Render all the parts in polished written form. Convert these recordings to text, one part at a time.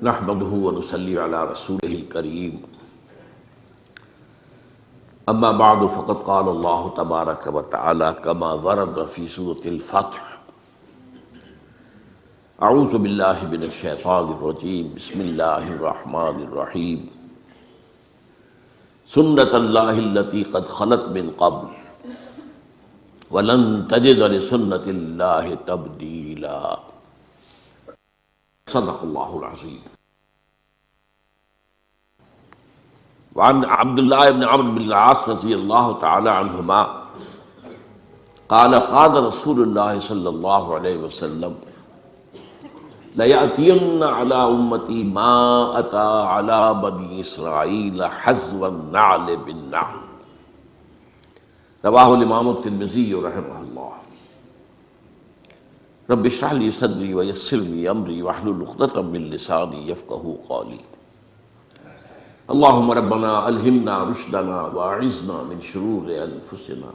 نحمده ونصلي على رسوله الكريم اما بعد فقد قال الله تبارك وتعالى كما ورد في سورة الفتح اعوذ بالله من الشيطان الرجيم بسم الله الرحمن الرحيم سنة الله التي قد خلت من قبل ولن تجد لسنة الله تبديلا صدق الله العظيم. وعن عبد الله بن عمرو بن العاص رضي الله تعالى عنهما قال قال رسول الله صلى الله عليه وسلم ليأتين على أمتي ما أتى على بني إسرائيل حذو النعل بالنعل رواه الإمام الترمذي رحمه الله. رب اشرح لي صدري ويسر لي امري واحلل عقدة من لساني يفقهوا قولي. اللهم ربنا الهمنا رشدنا واعذنا من شرور انفسنا.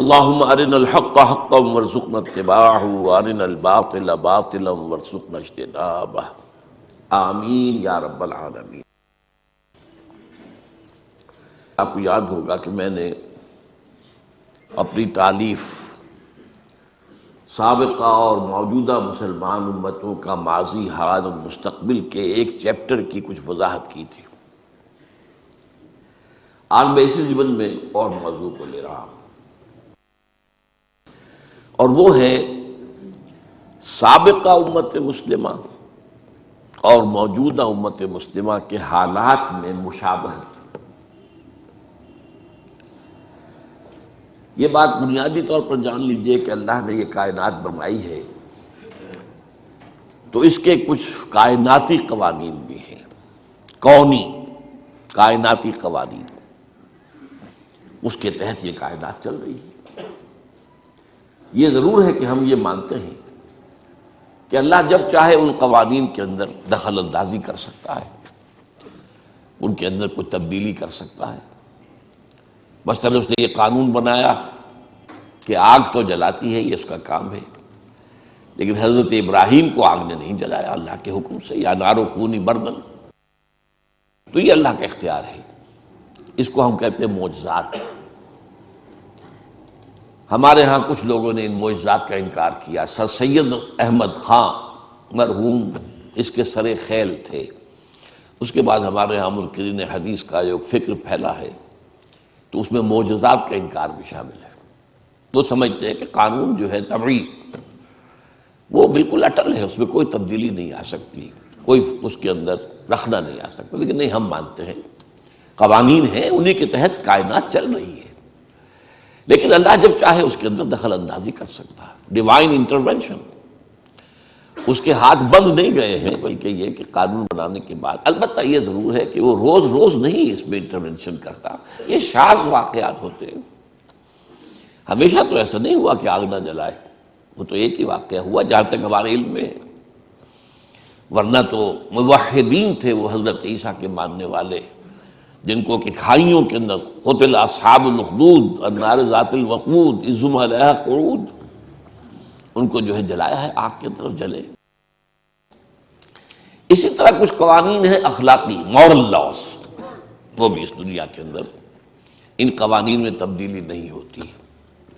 اللهم ارنا الحق حقا وارزقنا اتباعه وارنا الباطل باطلا وارزقنا اجتنابه. آمین یا رب العالمین. آپ کو یاد ہوگا کہ میں نے اپنی تالیف سابقہ اور موجودہ مسلمان امتوں کا ماضی، حال اور مستقبل کے ایک چیپٹر کی کچھ وضاحت کی تھی. آج میں اسی ضمن میں اور موضوع کو لے رہا ہوں، اور وہ ہے سابقہ امت مسلمہ اور موجودہ امت مسلمہ کے حالات میں مشابہت. یہ بات بنیادی طور پر جان لیجئے کہ اللہ نے یہ کائنات بنائی ہے تو اس کے کچھ کائناتی قوانین بھی ہیں، کونی کائناتی قوانین، اس کے تحت یہ کائنات چل رہی ہے. یہ ضرور ہے کہ ہم یہ مانتے ہیں کہ اللہ جب چاہے ان قوانین کے اندر دخل اندازی کر سکتا ہے، ان کے اندر کوئی تبدیلی کر سکتا ہے. مثلاً اس نے یہ قانون بنایا کہ آگ تو جلاتی ہے، یہ اس کا کام ہے، لیکن حضرت ابراہیم کو آگ نے نہیں جلایا اللہ کے حکم سے، یا نارو کونی بردن. تو یہ اللہ کا اختیار ہے. اس کو ہم کہتے ہیں معجزات. ہمارے ہاں کچھ لوگوں نے ان معجزات کا انکار کیا. سر سید احمد خان مرحوم اس کے سر خیل تھے. اس کے بعد ہمارے ہاں منکرین حدیث کا جو فکر پھیلا ہے تو اس میں معجزات کا انکار بھی شامل ہے. وہ سمجھتے ہیں کہ قانون جو ہے طبعی وہ بالکل اٹل ہے، اس میں کوئی تبدیلی نہیں آ سکتی، کوئی اس کے اندر رکھنا نہیں آ سکتا. لیکن نہیں، ہم مانتے ہیں قوانین ہیں، انہی کے تحت کائنات چل رہی ہے، لیکن اللہ جب چاہے اس کے اندر دخل اندازی کر سکتا ہے. Divine intervention. اس کے ہاتھ بند نہیں گئے ہیں، بلکہ یہ کہ قانون بنانے کے بعد البتہ یہ ضرور ہے کہ وہ روز روز نہیں اس میں انٹرونشن کرتا. یہ شاذ واقعات ہوتے ہیں. ہمیشہ تو ایسا نہیں ہوا کہ آگ نہ جلائے. وہ تو ایک ہی واقعہ ہوا جہاں تک ہمارے علم میں ہے. ورنہ تو موحدین تھے وہ حضرت عیسیٰ کے ماننے والے، جن کو کہ کھائیوں کے اندر قتل اصحاب الاخدود النار ذات الوقود اذ ہم علیہا قعود، ان کو جو ہے جلایا ہے، آگ کی طرف جلے. اسی طرح کچھ قوانین ہیں اخلاقی، مورل لاز، وہ بھی اس دنیا کے اندر ان قوانین میں تبدیلی نہیں ہوتی.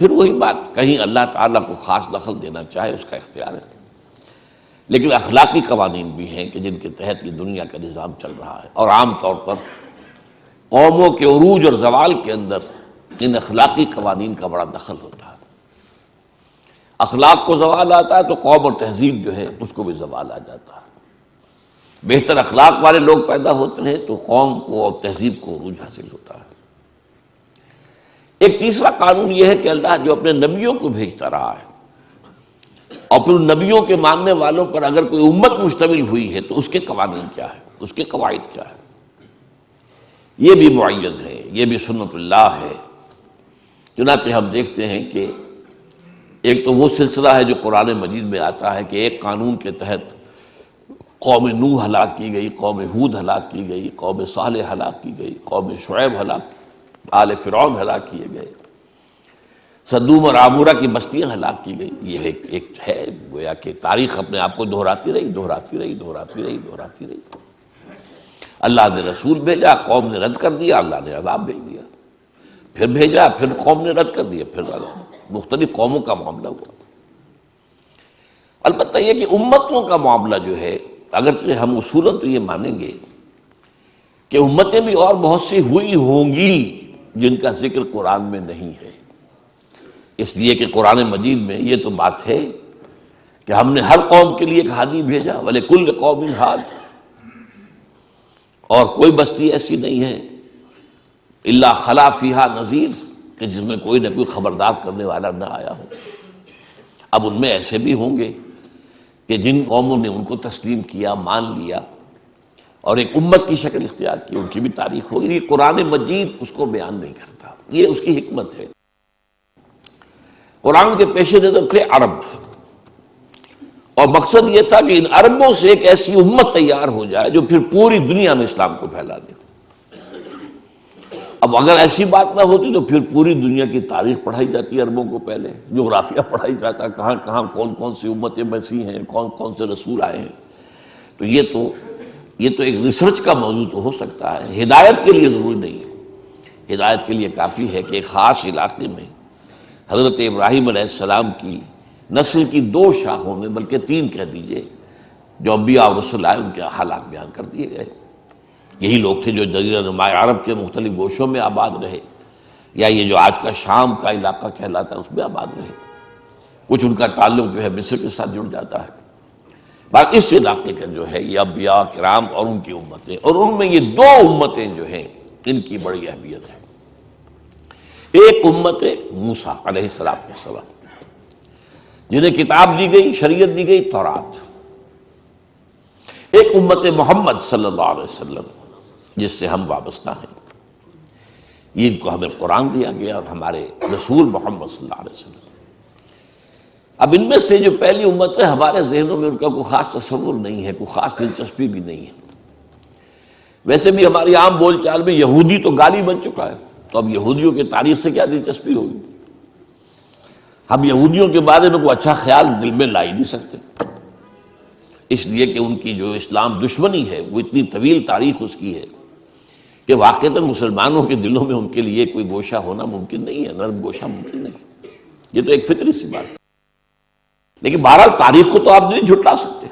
پھر وہی بات، کہیں اللہ تعالیٰ کو خاص دخل دینا چاہے اس کا اختیار ہے، لیکن اخلاقی قوانین بھی ہیں کہ جن کے تحت یہ دنیا کا نظام چل رہا ہے. اور عام طور پر قوموں کے عروج اور زوال کے اندر ان اخلاقی قوانین کا بڑا دخل ہوتا ہے. اخلاق کو زوال آتا ہے تو قوم اور تہذیب جو ہے اس کو بھی زوال آ جاتا ہے. بہتر اخلاق والے لوگ پیدا ہوتے ہیں تو قوم کو اور تہذیب کو عروج حاصل ہوتا ہے. ایک تیسرا قانون یہ ہے کہ اللہ جو اپنے نبیوں کو بھیجتا رہا ہے، اور پھر نبیوں کے ماننے والوں پر اگر کوئی امت مشتمل ہوئی ہے تو اس کے قوانین کیا ہے، اس کے قواعد کیا ہے، یہ بھی معین ہے، یہ بھی سنت اللہ ہے. چنانچہ ہم دیکھتے ہیں کہ ایک تو وہ سلسلہ ہے جو قرآن مجید میں آتا ہے کہ ایک قانون کے تحت قوم نوح ہلاک کی گئی، قوم ہود ہلاک کی گئی، قوم صالح ہلاک کی گئی، قوم شعیب ہلاک، آل فرعون ہلاک کیے گئے. صدوم اور عامورہ کی بستیاں ہلاک کی گئی. یہ ایک ہے گویا کہ تاریخ اپنے آپ کو دہراتی رہی. اللہ نے رسول بھیجا، قوم نے رد کر دیا، اللہ نے عذاب بھیج دیا. پھر بھیجا، پھر قوم نے رد کر دیا، پھر عذاب. مختلف قوموں کا معاملہ ہوا. البتہ یہ کہ امتوں کا معاملہ جو ہے، اگرچہ ہم اصولاً تو یہ مانیں گے کہ امتیں بھی اور بہت سی ہوئی ہوں گی جن کا ذکر قرآن میں نہیں ہے، اس لیے کہ قرآن مجید میں یہ تو بات ہے کہ ہم نے ہر قوم کے لیے ایک ہادی بھیجا، وَلِكُلِّ قَوْمٍ ہاد، اور کوئی بستی ایسی نہیں ہے الا خلا فیہا نذیر کہ جس میں کوئی نہ کوئی خبردار کرنے والا نہ آیا ہو. اب ان میں ایسے بھی ہوں گے کہ جن قوموں نے ان کو تسلیم کیا، مان لیا اور ایک امت کی شکل اختیار کی، ان کی بھی تاریخ ہوگی. یہ قرآن مجید اس کو بیان نہیں کرتا، یہ اس کی حکمت ہے. قرآن کے پیش نظر تھے عرب، اور مقصد یہ تھا کہ ان عربوں سے ایک ایسی امت تیار ہو جائے جو پھر پوری دنیا میں اسلام کو پھیلا دے. اب اگر ایسی بات نہ ہوتی تو پھر پوری دنیا کی تاریخ پڑھائی جاتی عربوں کو، پہلے جغرافیہ پڑھائی جاتا، کہاں کہاں کون کون سی امتیں مسیح ہیں، کون کون سے رسول آئے ہیں. تو یہ تو ایک ریسرچ کا موضوع تو ہو سکتا ہے، ہدایت کے لیے ضروری نہیں ہے. ہدایت کے لیے کافی ہے کہ ایک خاص علاقے میں حضرت ابراہیم علیہ السلام کی نسل کی 2 شاخوں میں، بلکہ 3 کہہ دیجئے، جو انبیاء اور رسل آئے ان کے حالات بیان کر دیے گئے. یہی لوگ تھے جو جزیرہ نماء عرب کے مختلف گوشوں میں آباد رہے، یا یہ جو آج کا شام کا علاقہ کہلاتا ہے اس میں آباد رہے. کچھ ان کا تعلق جو ہے مصر کے ساتھ جڑ جاتا ہے. باقی اس علاقے کا جو ہے یہ انبیاء کرام اور ان کی امتیں، اور ان میں یہ 2 امتیں جو ہیں ان کی بڑی اہمیت ہے. ایک امت موسیٰ علیہ السلام جنہیں کتاب دی گئی، شریعت دی گئی، تورات. ایک امت محمد صلی اللہ علیہ وسلم جس سے ہم وابستہ ہیں، ان کو ہمیں قرآن دیا گیا اور ہمارے رسول محمد صلی اللہ علیہ وسلم. اب ان میں سے جو پہلی امت ہے، ہمارے ذہنوں میں ان کا کوئی خاص تصور نہیں ہے، کوئی خاص دلچسپی بھی نہیں ہے. ویسے بھی ہماری عام بول چال میں یہودی تو گالی بن چکا ہے، تو اب یہودیوں کی تاریخ سے کیا دلچسپی ہوگی؟ ہم یہودیوں کے بارے میں کوئی اچھا خیال دل میں لا ہی نہیں سکتے، اس لیے کہ ان کی جو اسلام دشمنی ہے وہ اتنی طویل تاریخ اس کی ہے کہ واقعتاً مسلمانوں کے دلوں میں ان کے لیے کوئی گوشہ ہونا ممکن نہیں ہے، نرم گوشہ ممکن نہیں. یہ تو ایک فطری سی بات ہے. لیکن بہرحال تاریخ کو تو آپ نہیں جھٹلا سکتے.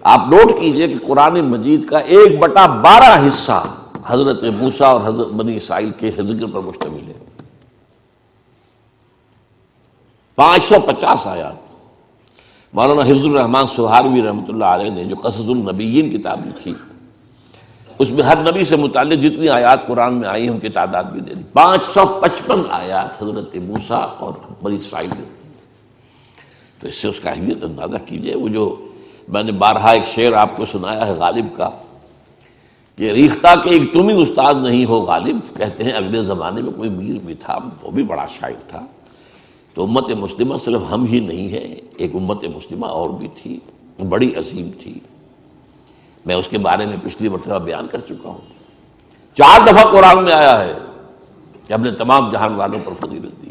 آپ نوٹ کیجئے کہ قرآن مجید کا 1/12 حصہ حضرت موسیٰ اور حضرت بنی اسرائیل کے ذکر پر مشتمل ہے. 550 آیات. مولانا حفظ الرحمان سہاروی رحمۃ اللہ علیہ نے جو قصص النبیین کتاب لکھی، اس میں ہر نبی سے متعلق جتنی آیات قرآن میں آئی ہیں ان کی تعداد بھی دے دی. 555 آیات حضرت موسیٰ اور بنی اسرائیل کی. تو اس سے اس کا اہمیت اندازہ کیجئے. وہ جو میں نے بارہا ایک شعر آپ کو سنایا ہے غالب کا کہ ریختہ کے ایک تم ہی استاد نہیں ہو غالب، کہتے ہیں اگلے زمانے میں کوئی میر بھی تھا، وہ بھی بڑا شاعر تھا. تو امت مسلمہ صرف ہم ہی نہیں ہیں، ایک امت مسلمہ اور بھی تھی، بڑی عظیم تھی. میں اس کے بارے میں پچھلی مرتبہ بیان کر چکا ہوں. 4 دفعہ قرآن میں آیا ہے کہ ہم نے تمام جہان والوں پر فضیلت دی.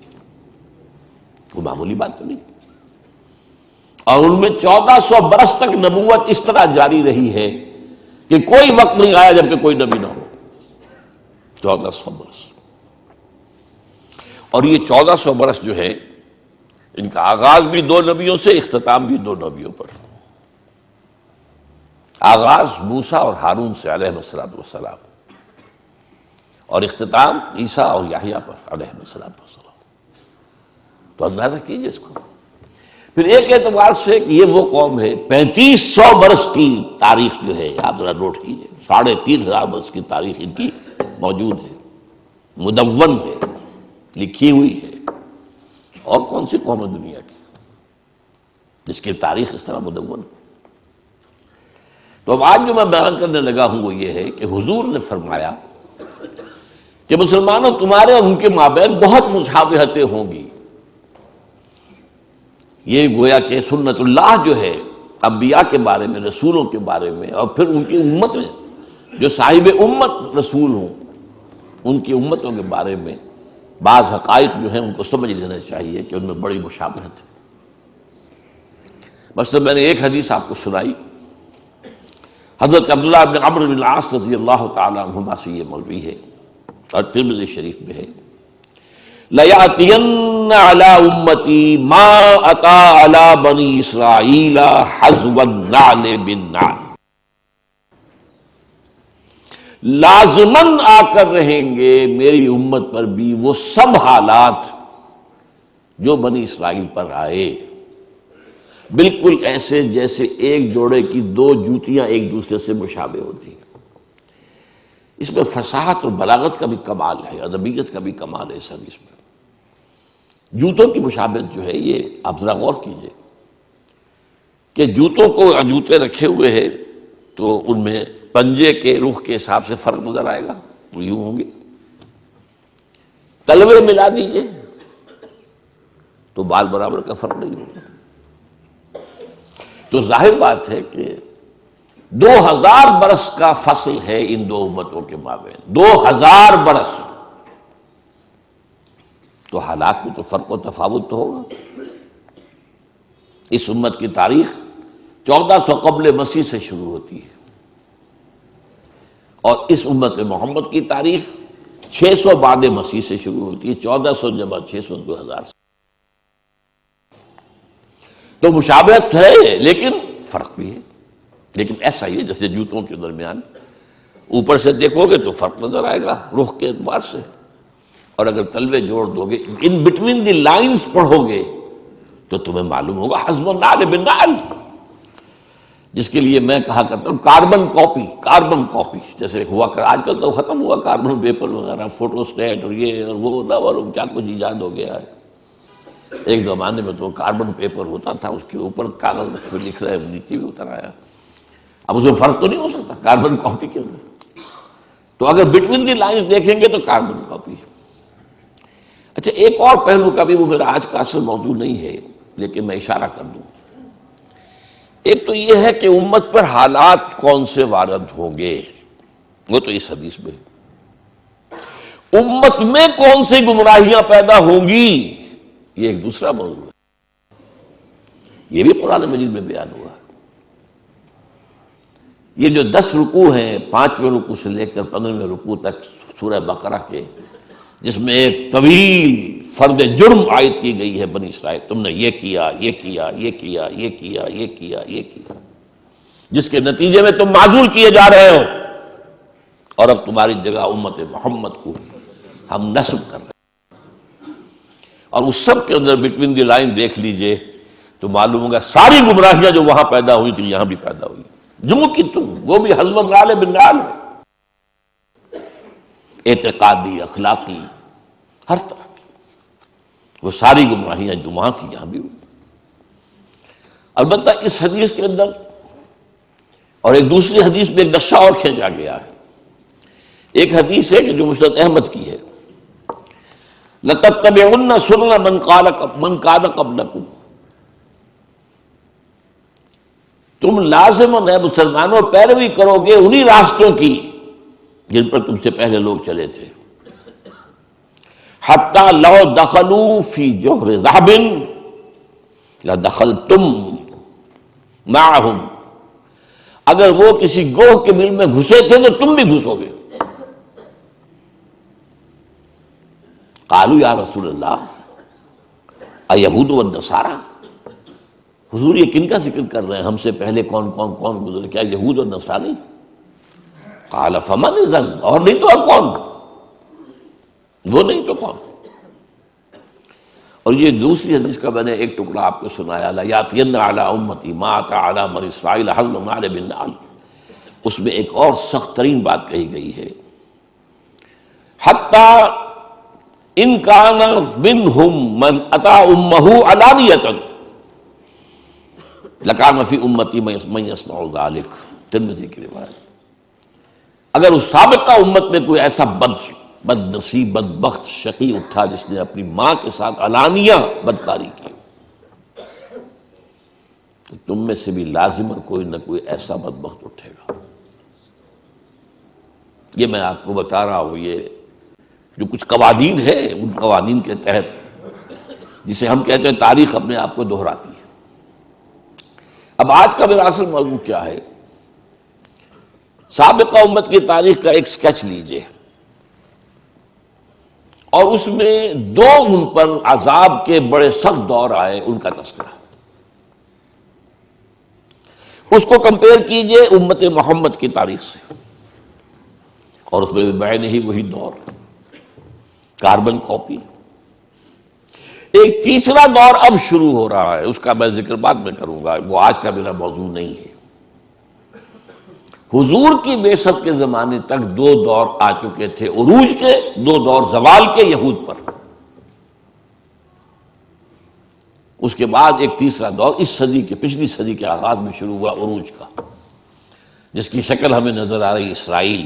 وہ معمولی بات تو نہیں. اور ان میں 1400 برس تک نبوت اس طرح جاری رہی ہے کہ کوئی وقت نہیں آیا جبکہ کوئی نبی نہ ہو. 1400 برس. اور یہ 1400 برس جو ہے ان کا آغاز بھی 2 نبیوں سے، اختتام بھی 2 نبیوں پر. آغاز موسیٰ اور ہارون سے علیہ السلام، اور اختتام عیسیٰ اور یحییٰ پر علیہ السلام. تو اندازہ کیجیے اس کو. پھر ایک اعتبار سے کہ یہ وہ قوم ہے 3500 برس کی تاریخ جو ہے، آپ ذرا نوٹ کیجیے، 3500 برس کی تاریخ ان کی موجود ہے، مدون ہے، لکھی ہوئی ہے. اور کون سی قوم ہے دنیا کی جس کی تاریخ اس طرح مدون ہے؟ تو اب آج جو میں بیان کرنے لگا ہوں وہ یہ ہے کہ حضور نے فرمایا کہ مسلمانوں تمہارے اور ان کے مابین بہت مشابہتیں ہوں گی. یہ گویا کہ سنت اللہ جو ہے انبیاء کے بارے میں، رسولوں کے بارے میں، اور پھر ان کی امت میں جو صاحب امت رسول ہوں ان کی امتوں کے بارے میں بعض حقائق جو ہیں ان کو سمجھ لینا چاہیے کہ ان میں بڑی مشابہت ہے۔ مثلا میں نے ایک حدیث آپ کو سنائی، حضرت عبداللہ بن عمرو بن العاص رضی اللہ تعالیٰ عنہما سے یہ مروی ہے اور ترمذی شریف میں ہے، لَيَأْتِيَنَّ عَلَىٰ أُمَّتِي مَا أَتَىٰ عَلَىٰ بَنِي إِسْرَائِيلَ حَذْوَ النَّعْلِ بِالنَّعْلِ، لازماً آ کر رہیں گے میری امت پر بھی وہ سب حالات جو بنی اسرائیل پر آئے، بالکل ایسے جیسے ایک جوڑے کی دو جوتیاں ایک دوسرے سے مشابہ ہوتی ہیں۔ اس میں فصاحت اور بلاغت کا بھی کمال ہے، ادبیت کا بھی کمال ہے اس حدیث میں۔ جوتوں کی مشابہت جو ہے یہ آپ ذرا غور کیجئے کہ جوتوں کو جوتے رکھے ہوئے ہیں تو ان میں پنجے کے رخ کے حساب سے فرق نظر آئے گا، تو یوں ہوں گے۔ تلوے ملا دیجئے تو بال برابر کا فرق نہیں ہوگا۔ تو ظاہر بات ہے کہ 2000 برس کا فصل ہے ان دو امتوں کے مابین، 2000 برس، تو حالات میں تو فرق و تفاوت تو ہوگا۔ اس امت کی تاریخ 1400 قبل مسیح سے شروع ہوتی ہے اور اس امت محمد کی تاریخ 600 بعد مسیح سے شروع ہوتی ہے، 1400 جمع 600 2000 سے۔ تو مشابہت ہے لیکن فرق بھی ہے، لیکن ایسا ہی ہے جیسے جوتوں کے درمیان اوپر سے دیکھو گے تو فرق نظر آئے گا رخ کے اعتبار سے، اور اگر تلوے جوڑ دو گے، ان بٹوین دی لائنز پڑھو گے تو تمہیں معلوم ہوگا حزب النعل بالنعل، جس کے لیے میں کہا کرتا ہوں کاربن کاپی جیسے ہوا کر، آج کل تو ختم ہوا کاربن پیپر وغیرہ، فوٹو سٹیٹ اور یہ اور وہ نہ معلوم کیا کچھ ایجاد ہو گیا ہے۔ ایک زمانے میں تو کاربن پیپر ہوتا تھا، اس کے اوپر کاغذ رکھ کے لکھ رہے، نیچے بھی اتر آیا۔ اب اس میں فرق تو نہیں ہو سکتا کاربن کاپی کے اندر، تو اگر بٹوین دی لائنز دیکھیں گے تو کاربن کاپی۔ اچھا ایک اور پہلو کا بھی، وہ میرا آج کا اصل موضوع نہیں ہے لیکن میں اشارہ کر دوں۔ ایک تو یہ ہے کہ امت پر حالات کون سے وارد ہوں گے، وہ تو اس حدیث میں، امت میں کون سی گمراہیاں پیدا ہوں گی یہ ایک دوسرا موضوع ہے، یہ بھی قرآن مجید میں بیان ہوا۔ یہ جو 10 رکوع ہیں، 5ویں رکوع سے لے کر 15ویں رکوع تک سورہ بقرہ کے، جس میں ایک طویل فرد جرم عائد کی گئی ہے بنی اسرائیل، تم نے یہ کیا، یہ کیا، یہ کیا، یہ کیا، یہ کیا، یہ کیا، جس کے نتیجے میں تم معزول کیے جا رہے ہو، اور اب تمہاری جگہ امت محمد کو ہم نصب کر رہے ہیں۔ اور اس سب کے اندر بٹوین دی لائن دیکھ لیجئے تو معلوم ہوگا ساری گمراہیاں جو وہاں پیدا ہوئی تھی یہاں بھی پیدا ہوئی، جمع کی تم، وہ بھی حزب النعل بالنعل ہے، اعتقادی، اخلاقی، ہر طرح کی وہ ساری گمراہیاں جو وہاں تھی یہاں بھی ہوئی۔ البتہ اس حدیث کے اندر اور ایک دوسری حدیث میں ایک نقشہ اور کھینچا گیا ہے۔ ایک حدیث ہے کہ جو مسند احمد کی ہے، لَتَتَّبِعُنَّ سُنَنَ مَنْ كَانَ قَبْلَكُمْ، تم لازماً مسلمانوں پیروی کرو گے انہی راستوں کی جن پر تم سے پہلے لوگ چلے تھے، حَتَّى لَوْ دَخَلُوا فِي جُحْرِ ذَهَبٍ لَدَخَلْتُمْ مَعَهُمْ، اگر وہ کسی گوہ کے بل میں گھسے تھے تو تم بھی گھسو گے۔ قالوا یا رسول اللہ ایہود والنصارى، حضور یہ کن کا ذکر کر رہے ہیں، ہم سے پہلے کون گزرے، کیا یہود اور نصرانی؟ قال فمن اذن، اور نہیں تو اب کون، وہ نہیں تو کون؟ اور یہ دوسری حدیث کا میں نے ایک ٹکڑا آپ کو سنایا، لَيَأْتِيَنَّ عَلَىٰ أُمَّتِي مَا أَتَىٰ عَلَىٰ بَنِي إِسْرَائِيلَ حَزْوَ النَّعْلِ بِالنَّعْلِ، اس میں ایک اور سخت ترین بات کہی گئی ہے، حَتَّىٰ إِن كَانَ مِنْهُمْ مَنْ أَتَىٰ أُمَّهُ عَلَانِيَةً لَكَانَ فِي أُمَّتِي مَن يَصْنَعُ ذَلِكَ، ترمذی کی روایت۔ اگر اس سابقہ امت میں کوئی ایسا بد نصیب، بدبخت، شقی اٹھا جس نے اپنی ماں کے ساتھ علانیہ بدکاری کی، تو تم میں سے بھی لازماً کوئی نہ کوئی ایسا بدبخت اٹھے گا۔ یہ میں آپ کو بتا رہا ہوں، یہ جو کچھ قوانین ہیں، ان قوانین کے تحت جسے ہم کہتے ہیں تاریخ اپنے آپ کو دہراتی ہے۔ اب آج کا میرا اصل موضوع کیا ہے؟ سابقہ امت کی تاریخ کا ایک سکیچ لیجئے اور اس میں دو ان پر عذاب کے بڑے سخت دور آئے، ان کا تذکرہ، اس کو کمپیئر کیجئے امت محمد کی تاریخ سے، اور اس میں بھی بعین ہی وہی دور، کاربن کاپی۔ ایک تیسرا دور اب شروع ہو رہا ہے، اس کا میں ذکر بعد میں کروں گا، وہ آج کا میرا موضوع نہیں ہے۔ حضور کی بعثت کے زمانے تک دو دور آ چکے تھے، عروج کے دو دور، زوال کے یہود پر۔ اس کے بعد ایک تیسرا دور اس صدی کے، پچھلی صدی کے آغاز میں شروع ہوا، عروج کا، جس کی شکل ہمیں نظر آ رہی اسرائیل،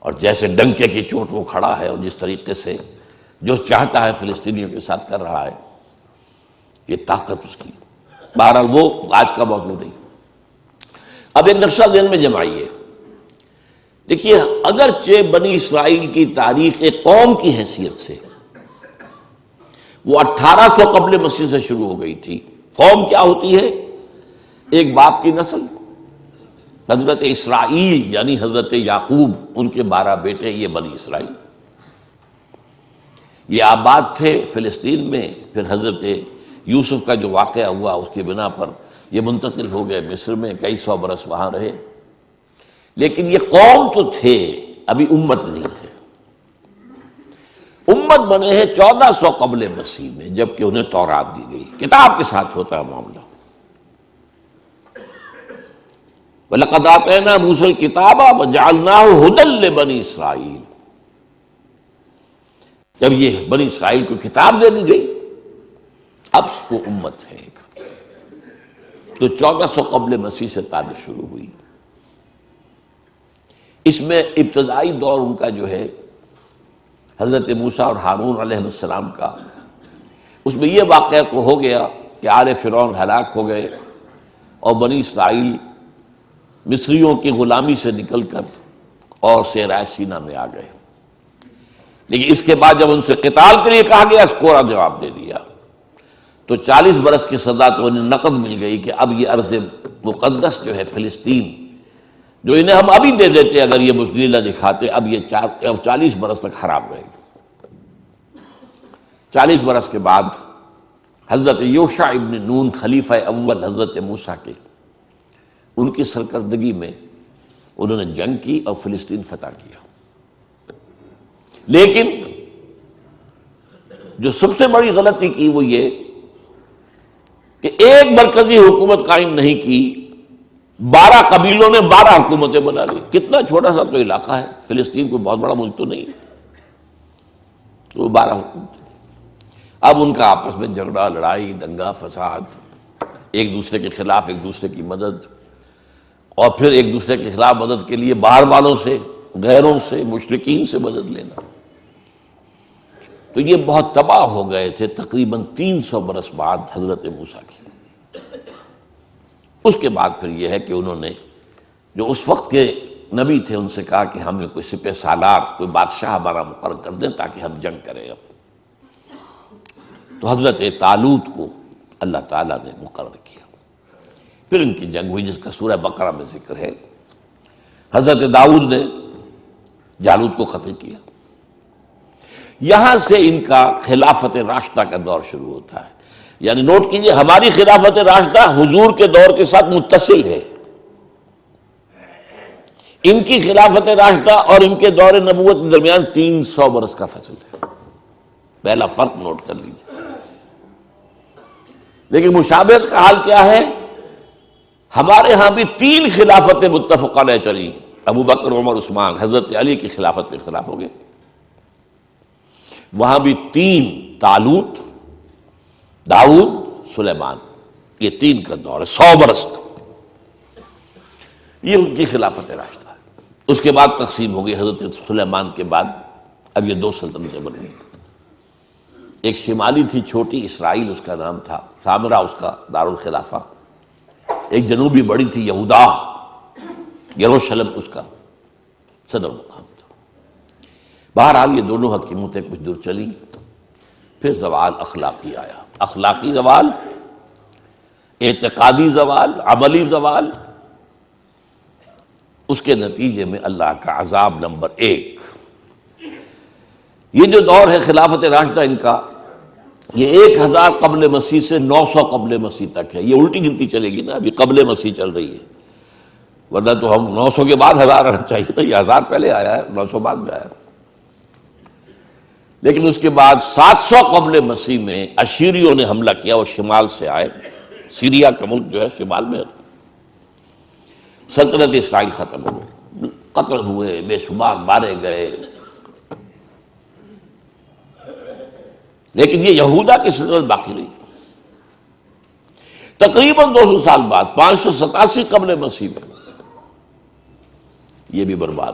اور جیسے ڈنکے کی چوٹ وہ کھڑا ہے، اور جس طریقے سے جو چاہتا ہے فلسطینیوں کے ساتھ کر رہا ہے، یہ طاقت اس کی۔ بہرحال وہ آج کا موضوع نہیں۔ اب ایک نقشہ ذہن میں جمائیے، دیکھیے اگرچہ بنی اسرائیل کی تاریخ ایک قوم کی حیثیت سے وہ 1800 قبل مسیح سے شروع ہو گئی تھی۔ قوم کیا ہوتی ہے؟ ایک باپ کی نسل، حضرت اسرائیل یعنی حضرت یعقوب، ان کے 12 بیٹے، یہ بنی اسرائیل۔ یہ آباد تھے فلسطین میں، پھر حضرت یوسف کا جو واقعہ ہوا اس کی بنا پر یہ منتقل ہو گئے مصر میں، کئی سو برس وہاں رہے، لیکن یہ قوم تو تھے، ابھی امت نہیں تھے۔ امت بنے ہیں 1400 قبل مسیح میں، جبکہ انہیں تورات دی گئی، کتاب کے ساتھ ہوتا ہے معاملہ۔ وَلَقَدْ آتَيْنَا مُوسَى الْكِتَابَ وَجَعَلْنَاهُ هُدًى لِبَنِي إِسْرَائِيلَ۔ جب یہ بنی اسرائیل کو کتاب دے دی گئی، اب وہ امت ہے ایک، تو 1400 قبل مسیح سے تاریخ شروع ہوئی۔ اس میں ابتدائی دور ان کا جو ہے حضرت موسیٰ اور ہارون علیہ السلام کا، اس میں یہ واقعہ تو ہو گیا کہ آل فرعون ہلاک ہو گئے اور بنی اسرائیل مصریوں کی غلامی سے نکل کر اور صحرائے سینا میں آ گئے، لیکن اس کے بعد جب ان سے قتال کے لیے کہا گیا، اس کوڑا جواب دے دیا، تو 40 برس کی سزا تو انہیں نقد مل گئی کہ اب یہ ارض مقدس جو ہے فلسطین، جو انہیں ہم ابھی دے دیتے اگر یہ بزدلی نہ دکھاتے، اب یہ 40 برس تک خراب رہے گی۔ 40 برس کے بعد حضرت یوشع ابن نون، خلیفہ اول حضرت موسیٰ کے، ان کی سرکردگی میں انہوں نے جنگ کی اور فلسطین فتح کیا۔ لیکن جو سب سے بڑی غلطی کی وہ یہ کہ ایک مرکزی حکومت قائم نہیں کی، 12 قبیلوں نے 12 حکومتیں بنا لی۔ کتنا چھوٹا سا تو علاقہ ہے، فلسطین کوئی بہت بڑا ملک تو نہیں ہے، تو 12 حکومتیں۔ اب ان کا آپس میں جھگڑا، لڑائی، دنگا فساد، ایک دوسرے کے خلاف ایک دوسرے کی مدد، اور پھر ایک دوسرے کے خلاف مدد کے لیے باہر والوں سے، غیروں سے، مشرکین سے مدد لینا۔ تو یہ بہت تباہ ہو گئے تھے تقریباً 300 برس بعد حضرت موسیٰ کی۔ اس کے بعد پھر یہ ہے کہ انہوں نے جو اس وقت کے نبی تھے ان سے کہا کہ ہمیں کوئی سپہ سالار، کوئی بادشاہ ہمارا مقرر کر دیں تاکہ ہم جنگ کریں۔ اب تو حضرت طالوت کو اللہ تعالیٰ نے مقرر کیا، پھر ان کی جنگ ہوئی جس کا سورہ بقرہ میں ذکر ہے۔ حضرت داؤد نے جالوت کو قتل کیا۔ یہاں سے ان کا خلافت راشدہ کا دور شروع ہوتا ہے، یعنی نوٹ کیجئے ہماری خلافت راشدہ حضور کے دور کے ساتھ متصل ہے، ان کی خلافت راشدہ اور ان کے دور نبوت کے درمیان 300 برس کا فاصل ہے۔ پہلا فرق نوٹ کر لیجیے۔ لیکن مشابہت کا حال کیا ہے؟ ہمارے ہاں بھی 3 خلافتیں متفق علیہ چلی، ابو بکر، عمر، عثمان، حضرت علی کی خلافت میں اختلاف ہو گئے۔ وہاں بھی 3، طالوت، داؤد، سلیمان، یہ 3 کا دور ہے 100 برس کا، یہ ان کی خلافت راشدہ ہے۔ اس کے بعد تقسیم ہو گئی، حضرت سلیمان کے بعد اب یہ 2 سلطنتیں بن گئی۔ ایک شمالی تھی چھوٹی، اسرائیل اس کا نام تھا، سامرا اس کا دارالخلافہ۔ ایک جنوبی بڑی تھی، یہودا، یروشلم اس کا صدر مقام تھا۔ بہرحال یہ دونوں حکیمتیں کچھ دور چلیں، پھر زوال اخلاقی آیا، اخلاقی زوال، اعتقادی زوال، عملی زوال۔ اس کے نتیجے میں اللہ کا عذاب نمبر 1۔ یہ جو دور ہے خلافت راشدہ ان کا، یہ 1000 قبل مسیح سے 900 قبل مسیح تک ہے۔ یہ الٹی گنتی چلے گی نا، ابھی قبل مسیح چل رہی ہے، ورنہ تو ہم 900 کے بعد 1000 آنا چاہیے نا، یہ 1000 پہلے آیا ہے، 900 بعد میں آیا۔ لیکن اس کے بعد 700 قبل مسیح میں اشیریوں نے حملہ کیا، وہ شمال سے آئے، سیریا کا ملک جو ہے شمال میں، سلطنت اسرائیل ختم ہو گئی، قتل ہوئے، بے شمار مارے گئے۔ لیکن یہ یہودا کی سلطنت باقی رہی۔ تقریباً 200 سال بعد 587 قبل مسیح میں یہ بھی برباد۔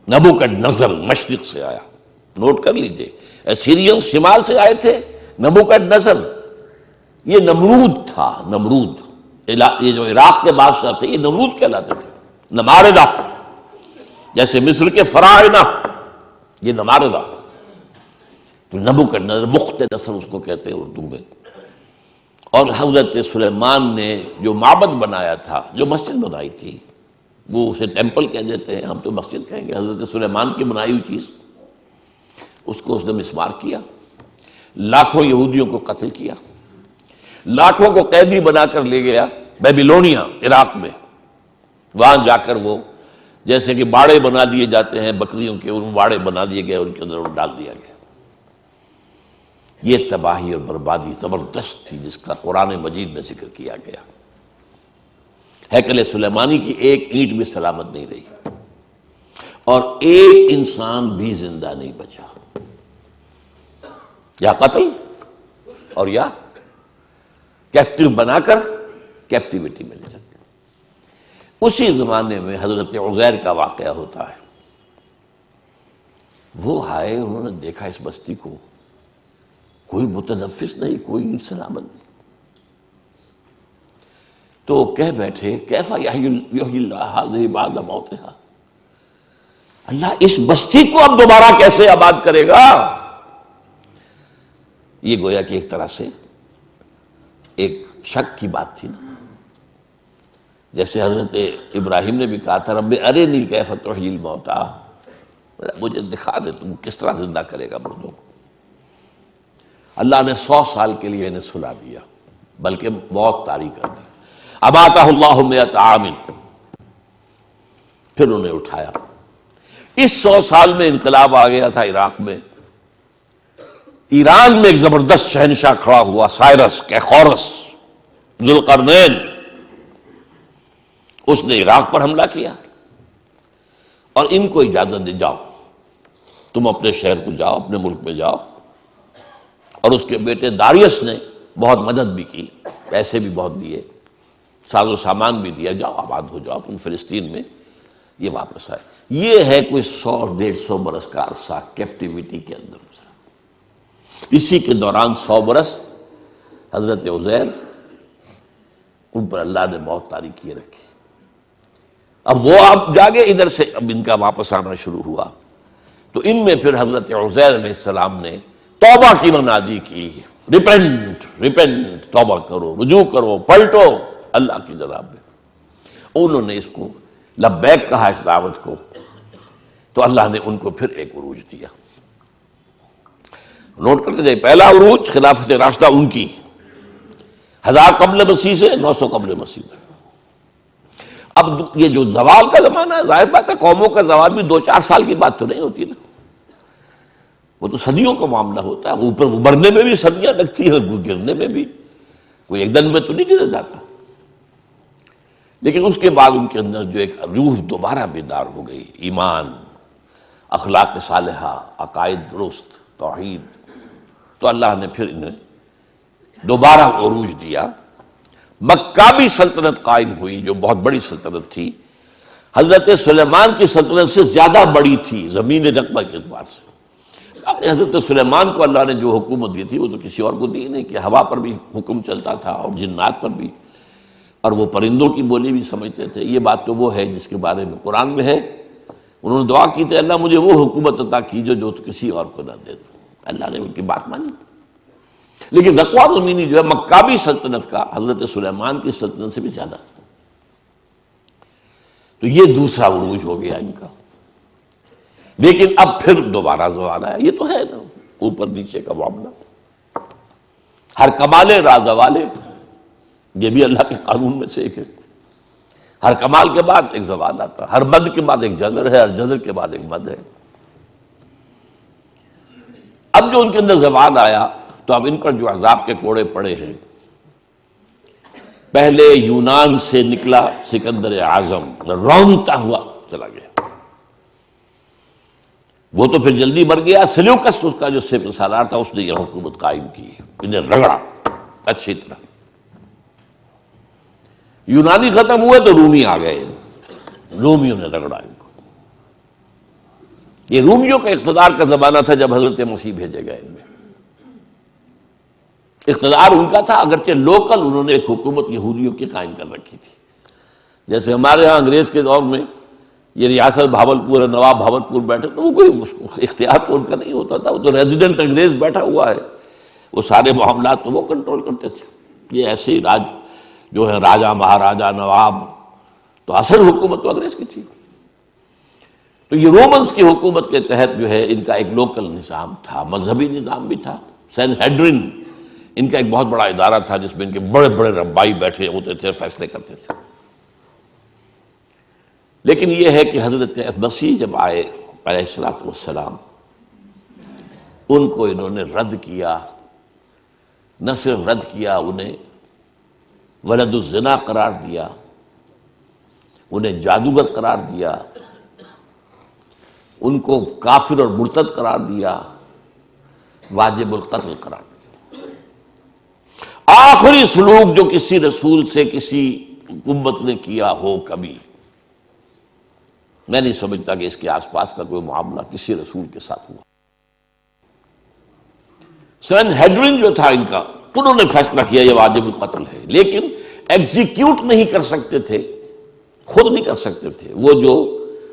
نبوکڈنضر مشرق سے آیا، نوٹ کر لیجئے، اسیرین شمال سے آئے تھے، نبوکڈنضر یہ نمرود تھا، نمرود، یہ جو عراق کے بادشاہ تھے یہ نمرود کہلاتے تھے، نماردہ، جیسے مصر کے فراعنہ یہ نماردہ، تو نبوکڈنضر، مخت نصر اس کو کہتے ہیں اردو میں۔ اور حضرت سلیمان نے جو معبد بنایا تھا، جو مسجد بنائی تھی، وہ اسے ٹیمپل کہہ دیتے ہیں، ہم تو مسجد کہیں گے، حضرت سلیمان کی بنائی ہوئی چیز، اس کو اس نے مسمار کیا، لاکھوں یہودیوں کو قتل کیا، لاکھوں کو قیدی بنا کر لے گیا بیبیلونیا، عراق میں۔ وہاں جا کر وہ جیسے کہ باڑے بنا دیے جاتے ہیں بکریوں کے، ان باڑے بنا دیے گئے، ان کے اندر ڈال دیا گیا۔ یہ تباہی اور بربادی زبردست تھی جس کا قرآن مجید میں ذکر کیا گیا۔ ہیکل سلیمانی کی ایک اینٹ بھی سلامت نہیں رہی، اور ایک انسان بھی زندہ نہیں بچا، یا قتل اور یا کیپٹیو بنا کر کیپٹیوٹی میں لے جاتے۔ اسی زمانے میں حضرت عزیر کا واقعہ ہوتا ہے۔ وہ آئے، انہوں نے دیکھا اس بستی کو، کوئی متنفس نہیں، کوئی سلامت نہیں، تو کہہ بیٹھے کیفا یحیی اللہ ھذہ بعد موتھا، اللہ اس بستی کو اب دوبارہ کیسے آباد کرے گا؟ یہ گویا کہ ایک طرح سے ایک شک کی بات تھی نا، جیسے حضرت ابراہیم نے بھی کہا تھا رب ارنی کیف تحیی الموتیٰ، مجھے دکھا دے تم کس طرح زندہ کرے گا مردوں کو۔ اللہ نے 100 سال کے لیے انہیں سلا دیا، بلکہ موت طاری کر دی۔ اماتہ اللہ 100 عام، پھر انہیں اٹھایا۔ اس 100 سال میں انقلاب آ گیا تھا عراق میں، ایران میں ایک زبردست شہنشاہ کھڑا ہوا، سائرس کیخورس ذوالقرنین، اس نے عراق پر حملہ کیا اور ان کو اجازت دی جاؤ تم اپنے شہر کو جاؤ، اپنے ملک میں جاؤ۔ اور اس کے بیٹے داریس نے بہت مدد بھی کی، پیسے بھی بہت دیے، ساز و سامان بھی دیا، جاؤ آباد ہو جاؤ تم فلسطین میں۔ یہ واپس آئے۔ یہ ہے کوئی 100-150 برس کا عرصہ کیپٹیوٹی کے اندر گزرا۔ اسی کے دوران 100 برس حضرت عزیر، ان پر اللہ نے موت طاری کیے رکھی۔ اب وہ آپ جاگے ادھر سے، اب ان کا واپس آنا شروع ہوا، تو ان میں پھر حضرت عزیر علیہ السلام نے توبہ کی منادی کی، ریپینٹ ریپینٹ، توبہ کرو، رجوع کرو، پلٹو اللہ کی جناب میں۔ انہوں نے اس کو لبیک کہا، اس دعوت کو، تو اللہ نے ان کو پھر ایک عروج دیا۔ نوٹ کرتے جائے، پہلا عروج خلافت راشدہ ان کی، 1000 قبل مسیح سے 900 قبل مسیح تک۔ اب یہ جو زوال کا زمانہ ہے، ظاہر بات ہے قوموں کا زوال بھی 2-4 سال کی بات تو نہیں ہوتی نا، وہ تو صدیوں کا معاملہ ہوتا ہے۔ اوپر ابھرنے میں بھی صدیاں لگتی ہیں، گرنے میں بھی کوئی ایک دن میں تو نہیں گر جاتا۔ لیکن اس کے بعد ان کے اندر جو ایک روح دوبارہ بیدار ہو گئی، ایمان، اخلاق صالحہ، عقائد درست، توحید، تو اللہ نے پھر انہیں دوبارہ عروج دیا۔ مکابی سلطنت قائم ہوئی، جو بہت بڑی سلطنت تھی، حضرت سلیمان کی سلطنت سے زیادہ بڑی تھی زمین رقبہ کے اعتبار سے۔ حضرت سلیمان کو اللہ نے جو حکومت دی تھی وہ تو کسی اور کو دی نہیں، کہ ہوا پر بھی حکم چلتا تھا اور جنات پر بھی، اور وہ پرندوں کی بولی بھی سمجھتے تھے۔ یہ بات تو وہ ہے جس کے بارے میں قرآن میں ہے انہوں نے دعا کی تھی اللہ مجھے وہ حکومت عطا کیجو جو کسی اور کو نہ دے دو، اللہ نے ان کی بات مانی۔ لیکن رقوہ زمینی جو ہے مکابی سلطنت کا حضرت سلیمان کی سلطنت سے بھی زیادہ تھا۔ تو یہ دوسرا عروج ہو گیا ان کا۔ لیکن اب پھر دوبارہ زوال آیا، یہ تو ہے نا اوپر نیچے کا معاملہ، ہر کمال راز والے، یہ بھی اللہ کے قانون میں سے ایک ہے۔ ہر کمال کے بعد ایک زوال آتا ہے، ہر مد کے بعد ایک جزر ہے، ہر جزر کے بعد ایک مد ہے۔ اب جو ان کے اندر زوال آیا تو اب ان پر جو عذاب کے کوڑے پڑے ہیں، پہلے یونان سے نکلا سکندر اعظم، رونتا ہوا چلا گیا، وہ تو پھر جلدی مر گیا۔ سلیوکس اس کا جو سالار تھا اس نے یہ حکومت قائم کی، انہیں رگڑا اچھی طرح۔ یونانی ختم ہوئے تو رومی آ گئے، رومیوں نے رگڑا ان کو۔ یہ رومیوں کا اقتدار کا زمانہ تھا جب حضرت مسیح بھیجے گئے ان میں۔ اقتدار ان کا تھا، اگرچہ لوکل انہوں نے ایک حکومت یہودیوں کی قائم کر رکھی تھی۔ جیسے ہمارے ہاں انگریز کے دور میں یہ ریاست بھاولپور ہے، نواب بھاولپور بیٹھے، تو وہ کوئی اختیار تو ان کا نہیں ہوتا تھا، وہ تو ریزیڈنٹ انگریز بیٹھا ہوا ہے، وہ سارے معاملات تو وہ کنٹرول کرتے تھے۔ یہ ایسے ہی راج جو ہے راجا مہاراجا نواب، تو اصل حکومت تو انگریز کی تھی۔ تو یہ رومنز کی حکومت کے تحت جو ہے ان کا ایک لوکل نظام تھا، مذہبی نظام بھی تھا۔ سینہیڈرن ان کا ایک بہت بڑا ادارہ تھا جس میں ان کے بڑے بڑے ربائی بیٹھے ہوتے تھے، فیصلے کرتے تھے۔ لیکن یہ ہے کہ حضرت مسیح جب آئے علیہ الصلوۃ والسلام، ان کو انہوں نے رد کیا، نہ صرف رد کیا، انہیں ولد الزنا قرار دیا، انہیں جادوگر قرار دیا، ان کو کافر اور مرتد قرار دیا، واجب القتل قرار دیا۔ آخری سلوک جو کسی رسول سے کسی امت نے کیا ہو کبھی، میں نہیں سمجھتا کہ اس کے آس پاس کا کوئی معاملہ کسی رسول کے ساتھ ہوا۔ سینہیڈرن جو تھا ان کا، انہوں نے فیصلہ کیا یہ واجب القتل ہے، لیکن ایگزیکیوٹ نہیں کر سکتے تھے، خود نہیں کر سکتے تھے۔ وہ جو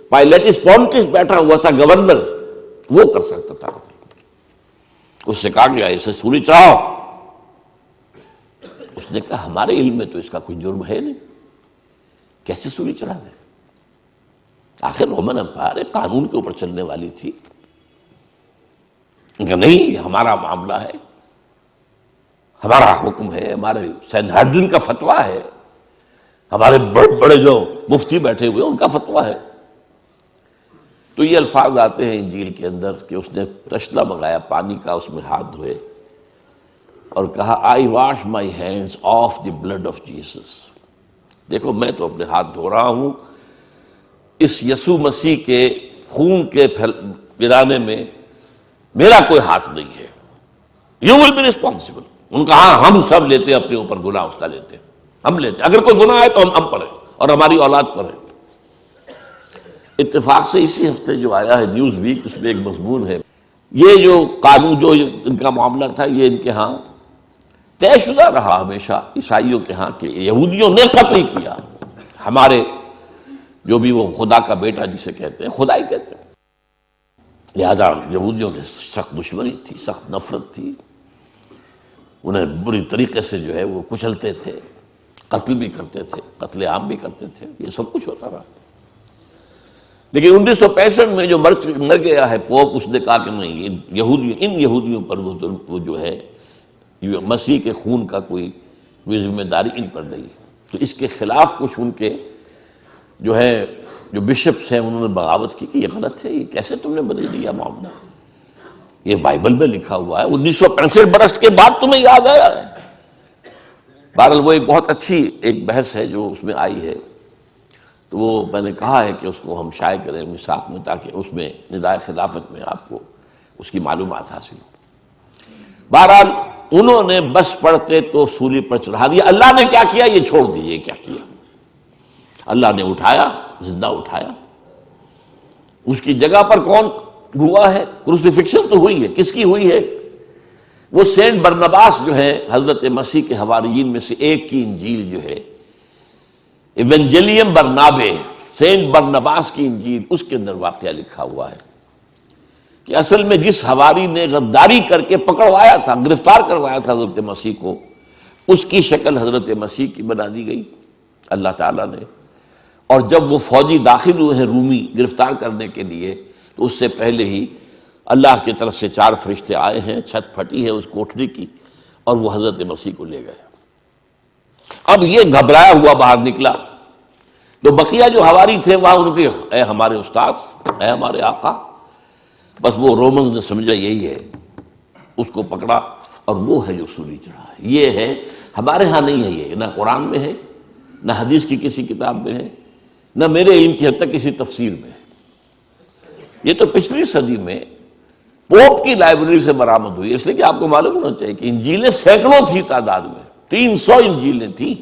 پائلیٹس پونٹس بیٹھا ہوا تھا گورنر، وہ کر سکتا تھا۔ اس سے کہا گیا اسے سولی چڑھاؤ، اس نے کہا ہمارے علم میں تو اس کا کوئی جرم ہے نہیں، کیسے سولی چڑھا دیں؟ آخر رومن امپائر قانون کے اوپر چلنے والی تھی۔ کہ نہیں، یہ ہمارا معاملہ ہے، ہمارا حکم ہے، ہمارے سینہیڈرن کا فتویٰ ہے، ہمارے بڑے بڑے جو مفتی بیٹھے ہوئے ان کا فتویٰ ہے۔ تو یہ الفاظ آتے ہیں انجیل کے اندر کہ اس نے تشلا منگایا پانی کا، اس میں ہاتھ دھوئے اور کہا I wash my hands of the blood of Jesus, دیکھو میں تو اپنے ہاتھ دھو رہا ہوں اس یسوع مسیح کے خون کے پھیلانے میں میرا کوئی ہاتھ نہیں ہے، یو ول بی ریسپانسبل۔ ان کا ہاں ہم سب لیتے ہیں اپنے اوپر گناہ، اس کا لیتے ہیں، ہم لیتے ہیں، اگر کوئی گناہ ہے تو ہم پر ہے اور ہماری اولاد پر ہے۔ اتفاق سے اسی ہفتے جو آیا ہے نیوز ویک، اس میں ایک مضمون ہے، یہ جو قانون جو ان کا معاملہ تھا یہ ان کے ہاں طے شدہ رہا ہمیشہ عیسائیوں کے ہاں کہ یہودیوں نے قتل کیا ہمارے جو بھی وہ خدا کا بیٹا جسے کہتے ہیں، خدا ہی کہتے ہیں۔ لہذا یہودیوں کی سخت دشمنی تھی، سخت نفرت تھی، انہیں بری طریقے سے جو ہے وہ کچلتے تھے، قتل بھی کرتے تھے، قتل عام بھی کرتے تھے، یہ سب کچھ ہوتا رہا۔ لیکن 1965 میں جو مر گیا ہے پوپ، اس نے کہا کہ نہیں، ان یہودیوں پر وہ جو ہے مسیح کے خون کا کوئی ذمہ داری ان پر نہیں۔ تو اس کے خلاف کچھ ان کے جو ہے جو بشپس ہیں انہوں نے بغاوت کی کہ یہ غلط ہے، یہ کیسے تم نے بدل دیا معاملہ، یہ بائبل میں لکھا ہوا ہے، 1965 برس کے بعد تمہیں یاد آیا ہے۔ بہرحال وہ ایک بہت اچھی ایک بحث ہے جو اس میں آئی ہے، تو وہ میں نے کہا ہے کہ اس کو ہم شائع کریں مساق میں، تاکہ اس میں ندائے خلافت میں آپ کو اس کی معلومات حاصل ہو۔ بہرحال انہوں نے بس پڑھتے تو سولی پر چڑھا دیا۔ اللہ نے کیا کیا یہ چھوڑ دیجیے، کیا کیا اللہ نے اٹھایا، زندہ اٹھایا۔ اس کی جگہ پر کون ہوا ہے؟ کروسیفکشن تو ہوئی ہے، کس کی ہوئی ہے؟ وہ سینٹ برنباس جو ہے حضرت مسیح کے حواریین میں سے ایک کی انجیل جو ہے ایونجیلیم برنابے، سینٹ برنباس کی انجیل، اس کے اندر واقعہ لکھا ہوا ہے کہ اصل میں جس حواری نے غداری کر کے پکڑوایا تھا، گرفتار کروایا تھا حضرت مسیح کو، اس کی شکل حضرت مسیح کی بنا دی گئی اللہ تعالیٰ نے. اور جب وہ فوجی داخل ہوئے ہیں رومی گرفتار کرنے کے لیے، تو اس سے پہلے ہی اللہ کی طرف سے 4 فرشتے آئے ہیں، چھت پھٹی ہے اس کوٹری کی، اور وہ حضرت مسیح کو لے گئے. اب یہ گھبرایا ہوا باہر نکلا، تو بقیہ جو حواری تھے وہاں ان کے، اے ہمارے استاد، اے ہمارے آقا. بس وہ رومنز نے سمجھا یہی ہے، اس کو پکڑا اور وہ ہے جو سولی چڑھا ہے. یہ ہے، ہمارے ہاں نہیں ہے، یہ نہ قرآن میں ہے، نہ حدیث کی کسی کتاب میں ہے، نہ میرے علم کی حد تک کسی تفسیر میں ہے. یہ تو پچھلی صدی میں پوپ کی لائبریری سے برآمد ہوئی. اس لیے کہ آپ کو معلوم ہونا چاہیے کہ انجیلیں سینکڑوں تھی تعداد میں، 300 انجیلیں تھیں.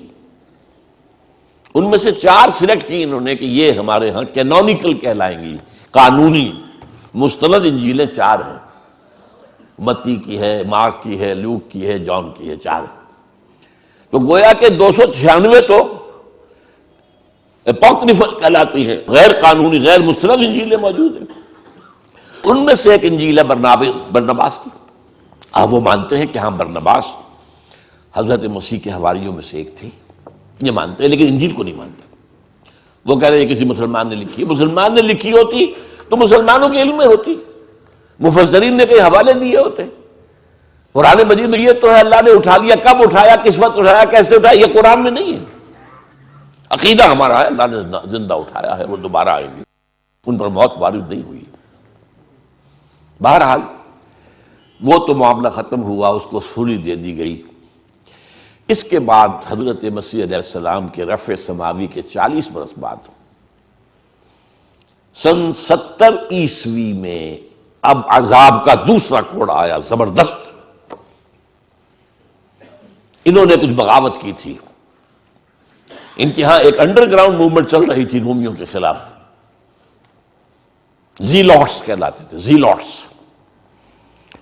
ان میں سے 4 سلیکٹ کی انہوں نے کہ یہ ہمارے ہاں کینونیکل کہلائیں گی، قانونی مستند انجیلیں 4 ہیں. متی کی ہے، مارک کی ہے، لوک کی ہے، جان کی ہے، 4 ہیں. تو گویا کہ 296 تو اپوکریفل کہلاتی ہیں، غیر قانونی، غیر مستند انجیلیں موجود ہیں. ان میں سے ایک انجیل ہے برنباس کی. اب وہ مانتے ہیں کہ ہاں برنباس حضرت مسیح کے حواریوں میں سے ایک تھے، یہ مانتے ہیں، لیکن انجیل کو نہیں مانتے. وہ کہہ رہے ہیں کسی مسلمان نے لکھی ہے. مسلمان نے لکھی ہوتی تو مسلمانوں کے علم میں ہوتی، مفسرین نے کئی حوالے دیے ہوتے. قرآن مجید میں یہ تو ہے اللہ نے اٹھا لیا، کب اٹھایا، کس وقت اٹھایا، کیسے اٹھایا، یہ قرآن میں نہیں ہے. عقیدہ ہمارا ہے اللہ نے زندہ اٹھایا ہے، وہ دوبارہ آئیں گے، ان پر موت وارد نہیں ہوئی. بہرحال وہ تو معاملہ ختم ہوا، اس کو سولی دے دی گئی. اس کے بعد حضرت مسیح علیہ السلام کے رفع سماوی کے 40 برس بعد سن 70 عیسوی میں اب عذاب کا دوسرا کوڑ آیا زبردست. انہوں نے کچھ بغاوت کی تھی. ان کے ہاں ایک انڈر گراؤنڈ موومنٹ چل رہی تھی رومیوں کے خلاف، زیلوٹس کہلاتے تھے، زیلوٹس.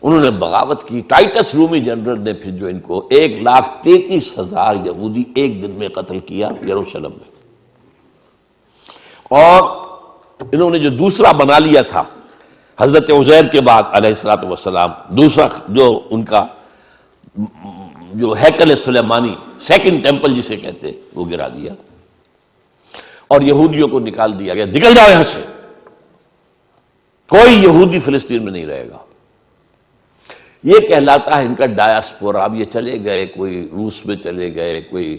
انہوں نے بغاوت کی. ٹائٹس رومی جنرل نے پھر جو ان کو 1,33,000 یہودی ایک دن میں قتل کیا یروشلم میں. اور انہوں نے جو دوسرا بنا لیا تھا حضرت عزیر کے بعد علیہ الصلوۃ والسلام، دوسرا جو ان کا جو ہیکل سلیمانی، سیکنڈ ٹیمپل جسے کہتے، وہ گرا دیا اور یہودیوں کو نکال دیا گیا. نکل جاؤ یہاں سے، کوئی یہودی فلسطین میں نہیں رہے گا. یہ کہلاتا ہے ان کا ڈایاسپورا. اب یہ چلے گئے، کوئی روس میں چلے گئے، کوئی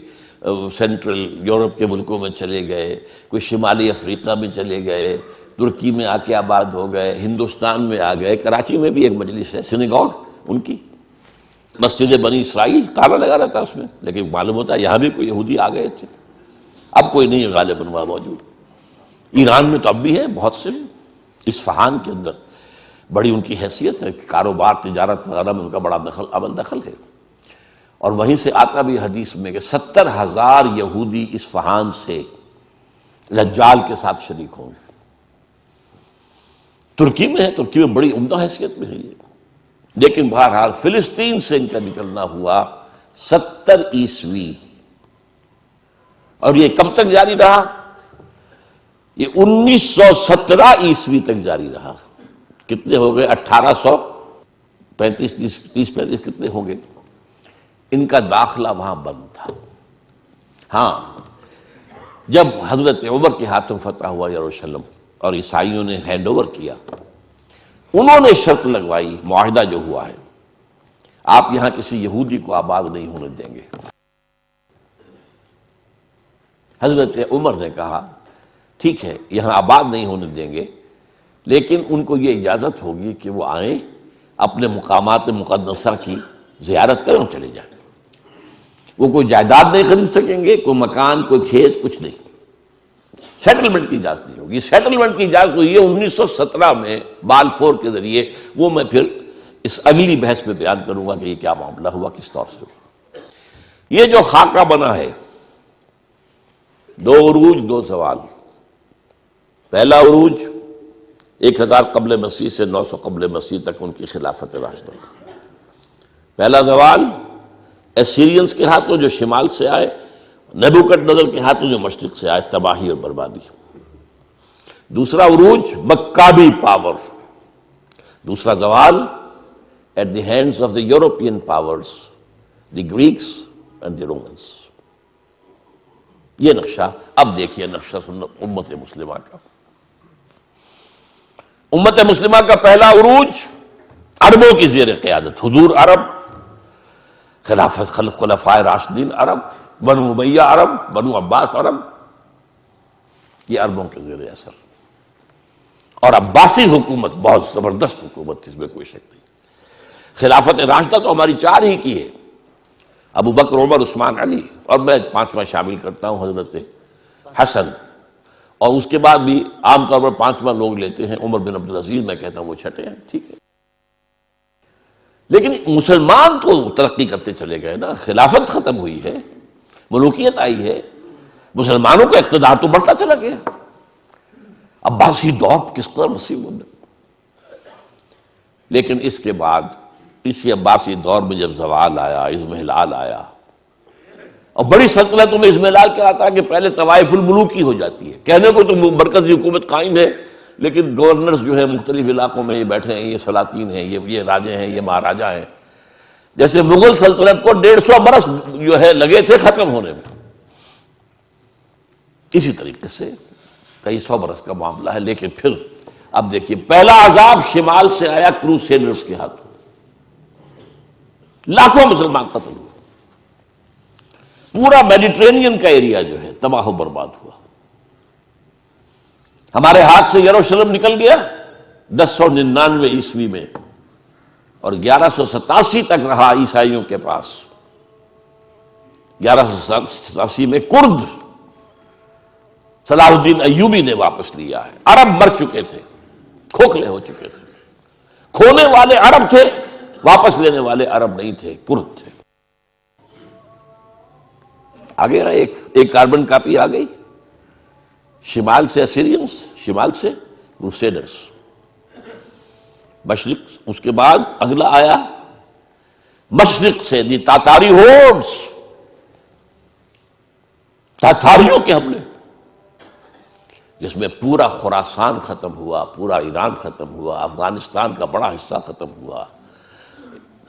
سینٹرل یورپ کے ملکوں میں چلے گئے، کوئی شمالی افریقہ میں چلے گئے، ترکی میں آ کے آباد ہو گئے، ہندوستان میں آ گئے. کراچی میں بھی ایک مجلس ہے سینیگوگ ان کی، مسجد بنی اسرائیل، تالا لگا رہتا ہے اس میں، لیکن معلوم ہوتا ہے یہاں بھی کوئی یہودی آ گئے تھے. اب کوئی نہیں ہے غالباً وہاں موجود. ایران میں تو اب بھی ہے بہت سے. اصفہان کے اندر بڑی ان کی حیثیت ہے، کاروبار تجارت وغیرہ میں ان کا بڑا دخل ہے. اور وہیں سے آتا بھی حدیث میں کہ 70,000 یہودی اصفہان سے دجال کے ساتھ شریک ہوں گے. ترکی میں ہے، ترکی میں بڑی عمدہ حیثیت میں ہے یہ. لیکن بہرحال فلسطین سے ان کا نکلنا ہوا 70 عیسوی. اور یہ کب تک جاری رہا؟ یہ 1917 عیسوی تک جاری رہا. کتنے ہو گئے؟ 1835 30 کتنے ہوں گے. ان کا داخلہ وہاں بند تھا. ہاں، جب حضرت عمر کے ہاتھوں فتح ہوا یروشلم اور عیسائیوں نے ہینڈ اوور کیا، انہوں نے شرط لگوائی، معاہدہ جو ہوا ہے، آپ یہاں کسی یہودی کو آباد نہیں ہونے دیں گے. حضرت عمر نے کہا ٹھیک ہے یہاں آباد نہیں ہونے دیں گے، لیکن ان کو یہ اجازت ہوگی کہ وہ آئیں، اپنے مقامات مقدسہ کی زیارت کریں اور چلے جائیں. وہ کوئی جائیداد نہیں خرید سکیں گے، کوئی مکان، کوئی کھیت، کچھ نہیں. سیٹلمنٹ کی اجازت نہیں ہوگی. سیٹلمنٹ کی اجازت ہوئی ہے 1917 میں بالفور کے ذریعے. وہ میں پھر اس اگلی بحث میں بیان کروں گا کہ یہ کیا معاملہ ہوا، کس طور سے ہوا. یہ جو خاکہ بنا ہے، 2 عروج 2 زوال. پہلا عروج 1000 قبل مسیح سے 900 قبل مسیح تک ان کی خلافت راشدہ. پہلا زوال ایسیرینز کے ہاتھوں جو شمال سے آئے، نیبوکڈ نظر کے ہاتھوں جو مشرق سے آئے، تباہی اور بربادی. دوسرا عروج مکابی پاور، دوسرا زوال at the hands of the European powers, the Greeks and the Romans. یہ نقشہ اب دیکھیے، نقشہ سنت امت مسلمہ کا. امت مسلمہ کا پہلا عروج عربوں کی زیر قیادت، حضور عرب، خلافت خلفائے راشدین عرب، بنو امیہ عرب، بنو عباس عرب، یہ عربوں کے زیر اثر. اور عباسی حکومت بہت زبردست حکومت تھی، اس میں کوئی شک نہیں. خلافت راشدہ تو ہماری چار ہی کی ہے، ابو بکر، عمر، عثمان، علی، اور میں پانچواں شامل کرتا ہوں حضرت حسن. اور اس کے بعد بھی عام طور پر پانچواں لوگ لیتے ہیں عمر بن عبدالعزیز، میں کہتا ہوں وہ چھٹے ہیں، ٹھیک ہے. لیکن مسلمان تو ترقی کرتے چلے گئے نا، خلافت ختم ہوئی ہے، ملوکیت آئی ہے، مسلمانوں کا اقتدار تو بڑھتا چلا گیا. عباسی دور کس قدر وسیع ہے. لیکن اس کے بعد اسی عباسی دور میں جب زوال آیا، اضمحلال آیا، اور بڑی سلطنتوں میں اضمحلال کیا آتا ہے کہ پہلے طوائف الملوکی ہو جاتی ہے. کہنے کو تو مرکزی حکومت قائم ہے، لیکن گورنرز جو ہے مختلف علاقوں میں یہ بیٹھے ہیں، یہ سلاطین ہیں، یہ راجے ہیں، یہ مہاراجا ہیں. جیسے مغل سلطنت کو 150 برس جو ہے لگے تھے ختم ہونے میں، اسی طریقے سے کئی 100 برس کا معاملہ ہے. لیکن پھر اب دیکھیے، پہلا عذاب شمال سے آیا کروسیڈرز کے ہاتھوں، لاکھوں مسلمان قتل ہوئے، پورا میڈیٹرینین کا ایریا جو ہے تباہ و برباد ہوا. ہمارے ہاتھ سے یروشلم نکل گیا 1099 عیسوی میں، اور 1187 تک رہا عیسائیوں کے پاس. 1187 میں کرد صلاح الدین ایوبی نے واپس لیا ہے. عرب مر چکے تھے، کھوکھلے ہو چکے تھے. کھونے والے عرب تھے، واپس لینے والے عرب نہیں تھے، کرد تھے. آگے ایک کاربن کاپی آ گئی، شمال سے اسیرینز، شمال سے کروسیڈرز، مشرق. اس کے بعد اگلا آیا مشرق سے دی تاتاری ہورڈز، تاتاریوں کے حملے، جس میں پورا خراسان ختم ہوا، پورا ایران ختم ہوا، افغانستان کا بڑا حصہ ختم ہوا،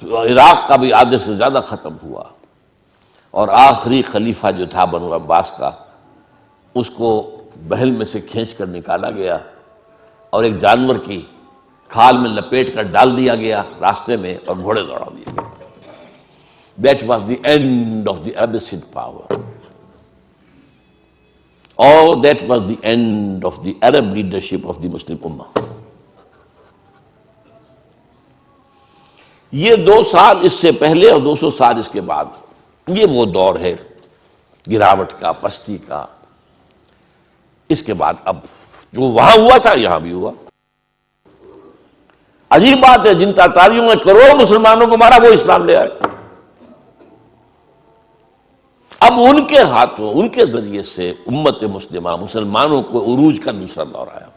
عراق کا بھی آدھے سے زیادہ ختم ہوا. اور آخری خلیفہ جو تھا بنو عباس کا، اس کو بحل میں سے کھینچ کر نکالا گیا اور ایک جانور کی کھال میں لپیٹ کر ڈال دیا گیا راستے میں، اور گھوڑے دوڑا دیے گئے. That was the end of the Abbasid power. Oh, that was the end of the Arab leadership of the Muslim Ummah. یہ 2 سال اس سے پہلے اور 200 سال اس کے بعد، یہ وہ دور ہے گراوٹ کا، پستی کا. اس کے بعد اب جو وہاں ہوا تھا یہاں بھی ہوا. عجیب بات ہے، جن تاتاریوں نے کروڑوں مسلمانوں کو مارا وہ اسلام لے آئے. اب ان کے ہاتھوں، ان کے ذریعے سے امت مسلمہ، مسلمانوں کو عروج کا دوسرا دور آیا.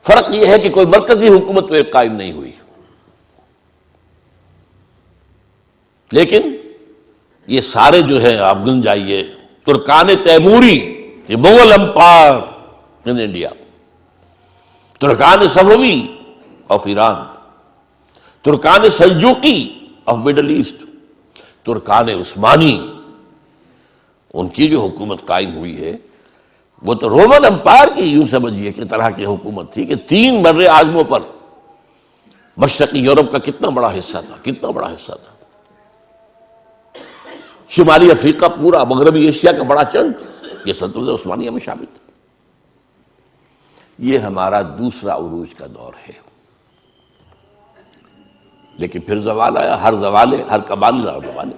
فرق یہ ہے کہ کوئی مرکزی حکومت تو ایک قائم نہیں ہوئی، لیکن یہ سارے جو ہے آپ گن جائیے، ترکان تیموری، یہ مغل امپائر ان انڈیا، ترکان صفوی آف ایران، ترکان سلجوقی آف مڈل ایسٹ، ترکان عثمانی، ان کی جو حکومت قائم ہوئی ہے وہ تو رومن امپائر کی یوں سمجھیے کہ طرح کی حکومت تھی کہ 3 بر اعظموں پر مشرقی یورپ کا کتنا بڑا حصہ تھا، کتنا بڑا حصہ تھا. شمالی افریقہ، پورا مغربی ایشیا کا بڑا چنک یہ سلطنت عثمانیہ میں شامل تھا. یہ ہمارا دوسرا عروج کا دور ہے. لیکن پھر زوال آیا، ہر زوالے، ہر کبال زوالے،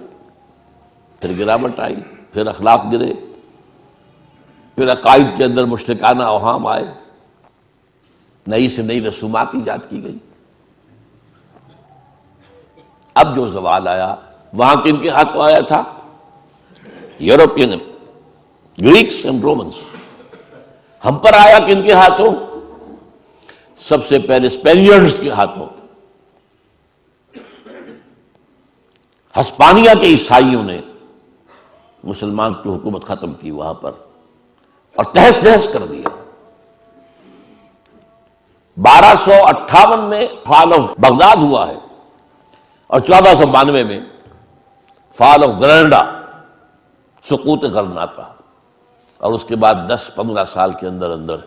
پھر گراوٹ آئی، پھر اخلاق گرے، پھر عقائد کے اندر مشرکانہ اوہام آئے، نئی سے نئی رسومات ایجاد کی گئی. اب جو زوال آیا وہاں کن کے ہاتھوں آیا تھا؟ European, Greeks and Romans. ہم پر آیا کن کے ہاتھوں؟ سب سے پہلے اسپینیئرز کے ہاتھوں. ہسپانیہ کے عیسائیوں نے مسلمان کی حکومت ختم کی وہاں پر اور تہس نہس کر دیا. 1258 میں فال آف بغداد ہوا ہے اور 1492 میں فال آف گرناڈا، سقوط غرناطہ، اور اس کے بعد 10-15 سال کے اندر اندر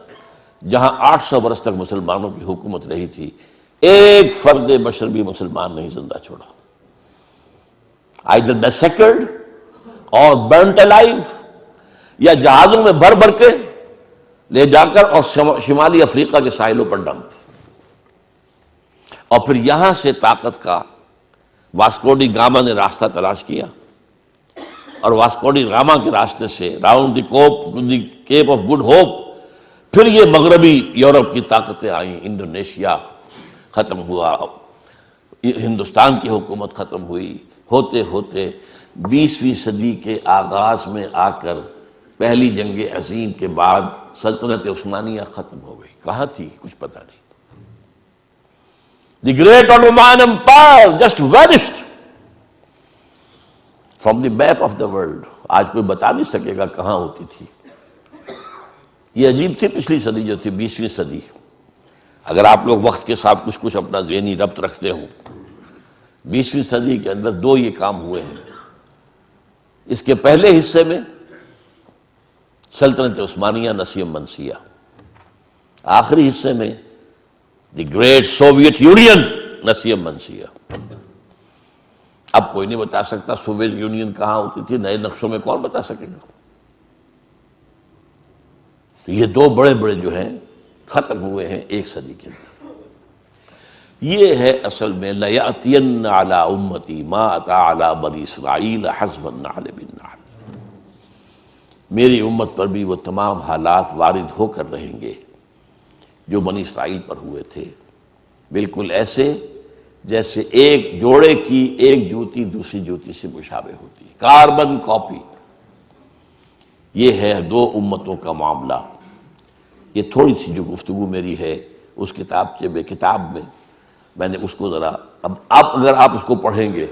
جہاں 800 برس تک مسلمانوں کی حکومت رہی تھی، ایک فرد بشر بھی مسلمان نہیں زندہ چھوڑا، either massacred اور burnt alive، یا جہازوں میں بھر بھر کے لے جا کر اور شمالی افریقہ کے ساحلوں پر ڈمپ، اور پھر یہاں سے طاقت کا واسکو ڈی گاما نے راستہ تلاش کیا، اور واسکو ڈی گاما کے راستے سے round the Cape of Good Hope پھر یہ مغربی یورپ کی طاقتیں آئیں، انڈونیشیا ختم ہوا، ہندوستان کی حکومت ختم ہوئی، ہوتے ہوتے 20ویں صدی کے آغاز میں آ کر پہلی جنگ عظیم کے بعد سلطنت عثمانیہ ختم ہو گئی۔ کہاں تھی کچھ پتہ نہیں۔ The great Ottoman Empire just vanished from the map of the world۔ آج کوئی بتا نہیں سکے گا کہاں ہوتی تھی۔ یہ عجیب تھی پچھلی صدی جو تھی 20ویں صدی۔ اگر آپ لوگ وقت کے ساتھ کچھ اپنا ذہنی ربط رکھتے ہوں، 20ویں صدی کے اندر 2 یہ کام ہوئے ہیں۔ اس کے پہلے حصے میں سلطنت عثمانیہ نسیم منسیہ، آخری حصے میں دی گریٹ سوویت یونین نسیم منسیہ۔ اب کوئی نہیں بتا سکتا سوویت یونین کہاں ہوتی تھی، نئے نقشوں میں کون بتا سکے گا؟ تو یہ 2 بڑے بڑے جو ہیں ختم ہوئے ہیں ایک صدی کے اندر۔ یہ ہے اصل میں لَيَأْتِيَنَّ عَلَىٰ أُمَّتِي مَا أَتَىٰ عَلَىٰ بَنِي إِسْرَائِيلَ حَسْبَ النَّعْلِ بِالنَّعْلِ۔ میری امت پر بھی وہ تمام حالات وارد ہو کر رہیں گے جو بنی اسرائیل پر ہوئے تھے، بالکل ایسے جیسے ایک جوڑے کی ایک جوتی دوسری جوتی سے مشابہ ہوتی ہے، کاربن کاپی۔ یہ ہے 2 امتوں کا معاملہ۔ یہ تھوڑی سی جو گفتگو میری ہے اس کتاب میں نے اس کو ذرا اب اگر آپ اس کو پڑھیں گے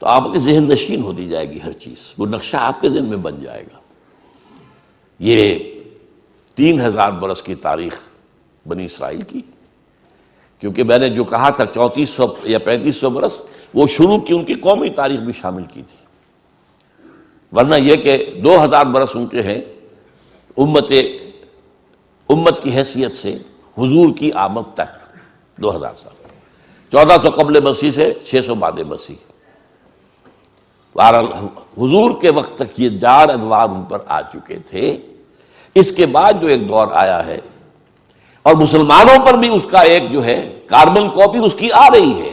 تو آپ کے ذہن نشین ہوتی جائے گی، ہر چیز وہ نقشہ آپ کے ذہن میں بن جائے گا۔ یہ 3000 برس کی تاریخ بنی اسرائیل کی، کیونکہ میں نے جو کہا تھا 3400 یا 3500 برس، وہ شروع کی ان کی قومی تاریخ بھی شامل کی تھی، ورنہ یہ کہ 2000 برس ان کے ہیں امت کی حیثیت سے حضور کی آمد تک 2000 سال، 1400 قبل مسیح سے 600 بعد مسیح۔ بہرحال حضور کے وقت تک یہ 4 ادوار ان پر آ چکے تھے۔ اس کے بعد جو ایک دور آیا ہے، اور مسلمانوں پر بھی اس کا ایک جو ہے کاربن کاپی اس کی آ رہی ہے،